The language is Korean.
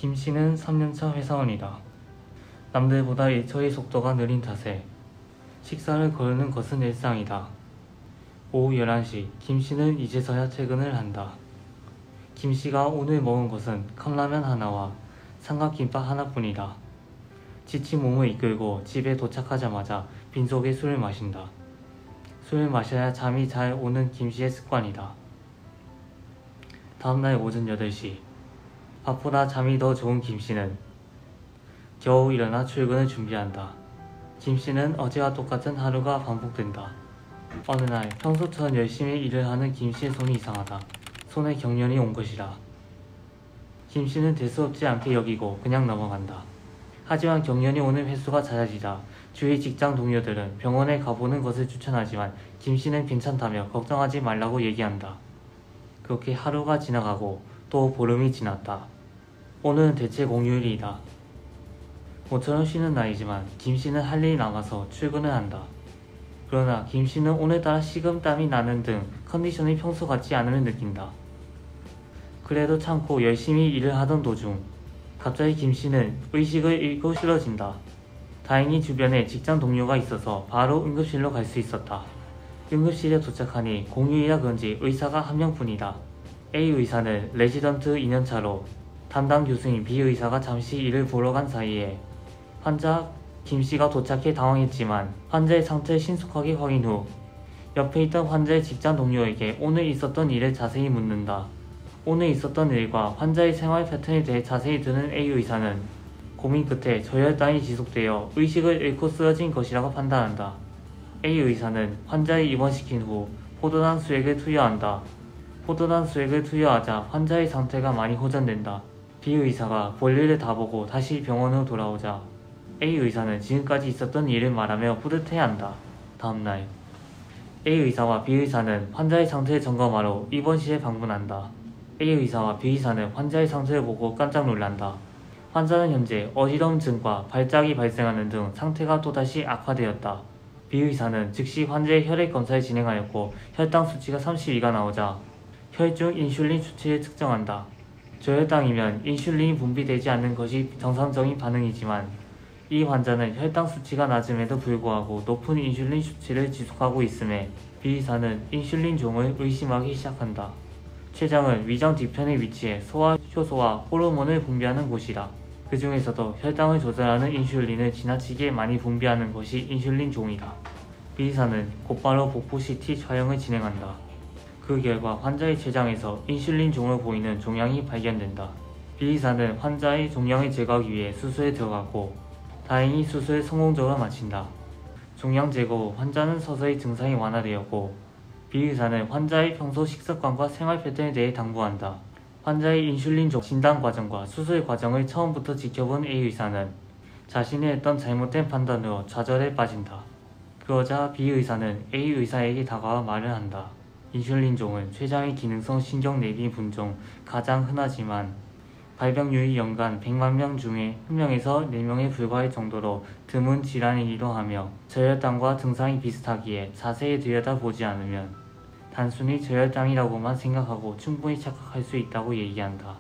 김 씨는 3년차 회사원이다. 남들보다 일처리 속도가 느린 탓에 식사를 거르는 것은 일상이다. 오후 11시 김 씨는 이제서야 퇴근을 한다. 김 씨가 오늘 먹은 것은 컵라면 하나와 삼각김밥 하나뿐이다. 지친 몸을 이끌고 집에 도착하자마자 빈속에 술을 마신다. 술을 마셔야 잠이 잘 오는 김 씨의 습관이다. 다음날 오전 8시 밥보다 잠이 더 좋은 김 씨는 겨우 일어나 출근을 준비한다. 김 씨는 어제와 똑같은 하루가 반복된다. 어느 날 평소처럼 열심히 일을 하는 김 씨의 손이 이상하다. 손에 경련이 온 것이다. 김 씨는 대수롭지 않게 여기고 그냥 넘어간다. 하지만 경련이 오는 횟수가 잦아지자 주위 직장 동료들은 병원에 가보는 것을 추천하지만 김 씨는 괜찮다며 걱정하지 말라고 얘기한다. 그렇게 하루가 지나가고 또 보름이 지났다. 오늘은 대체 공휴일이다. 모처럼 쉬는 날이지만 김 씨는 할 일이 남아서 출근을 한다. 그러나 김 씨는 오늘따라 식은땀이 나는 등 컨디션이 평소 같지 않음을 느낀다. 그래도 참고 열심히 일을 하던 도중 갑자기 김 씨는 의식을 잃고 쓰러진다. 다행히 주변에 직장 동료가 있어서 바로 응급실로 갈 수 있었다. 응급실에 도착하니 공휴일이라 그런지 의사가 한 명뿐이다. A 의사는 레지던트 2년차로 담당 교수인 B 의사가 잠시 일을 보러 간 사이에 환자 김 씨가 도착해 당황했지만 환자의 상태를 신속하게 확인 후 옆에 있던 환자의 직장 동료에게 오늘 있었던 일을 자세히 묻는다. 오늘 있었던 일과 환자의 생활 패턴에 대해 자세히 듣는 A 의사는 고민 끝에 저혈당이 지속되어 의식을 잃고 쓰러진 것이라고 판단한다. A 의사는 환자를 입원시킨 후 포도당 수액을 투여한다. 포도당 수액을 투여하자 환자의 상태가 많이 호전된다. B 의사가 볼일을 다 보고 다시 병원으로 돌아오자 A 의사는 지금까지 있었던 일을 말하며 뿌듯해한다. 다음날 A 의사와 B 의사는 환자의 상태를 점검하러 입원실에 방문한다. A 의사와 B 의사는 환자의 상태를 보고 깜짝 놀란다. 환자는 현재 어지러움 증과 발작이 발생하는 등 상태가 또다시 악화되었다. B 의사는 즉시 환자의 혈액 검사를 진행하였고 혈당 수치가 32가 나오자 혈중 인슐린 수치를 측정한다. 저혈당이면 인슐린이 분비되지 않는 것이 정상적인 반응이지만 이 환자는 혈당 수치가 낮음에도 불구하고 높은 인슐린 수치를 지속하고 있음에 B 의사는 인슐린 종을 의심하기 시작한다. 췌장은 위장 뒤편에 위치해 소화, 효소와 호르몬을 분비하는 곳이다. 그 중에서도 혈당을 조절하는 인슐린을 지나치게 많이 분비하는 것이 인슐린 종이다. B 의사는 곧바로 복부 CT 촬영을 진행한다. 그 결과 환자의 췌장에서 인슐린 종을 보이는 종양이 발견된다. B 의사는 환자의 종양을 제거하기 위해 수술에 들어가고 다행히 수술을 성공적으로 마친다. 종양 제거 후 환자는 서서히 증상이 완화되었고 B 의사는 환자의 평소 식습관과 생활 패턴에 대해 당부한다. 환자의 인슐린 종 진단 과정과 수술 과정을 처음부터 지켜본 A 의사는 자신이 했던 잘못된 판단으로 좌절에 빠진다. 그러자 B 의사는 A 의사에게 다가와 말을 한다. 인슐린 종은 췌장의 기능성 신경내기 분종 가장 흔하지만 발병률이 연간 100만 명 중에 1명에서 4명에 불과할 정도로 드문 질환이기도 하며 저혈당과 증상이 비슷하기에 자세히 들여다보지 않으면 단순히 저혈당이라고만 생각하고 충분히 착각할 수 있다고 얘기한다.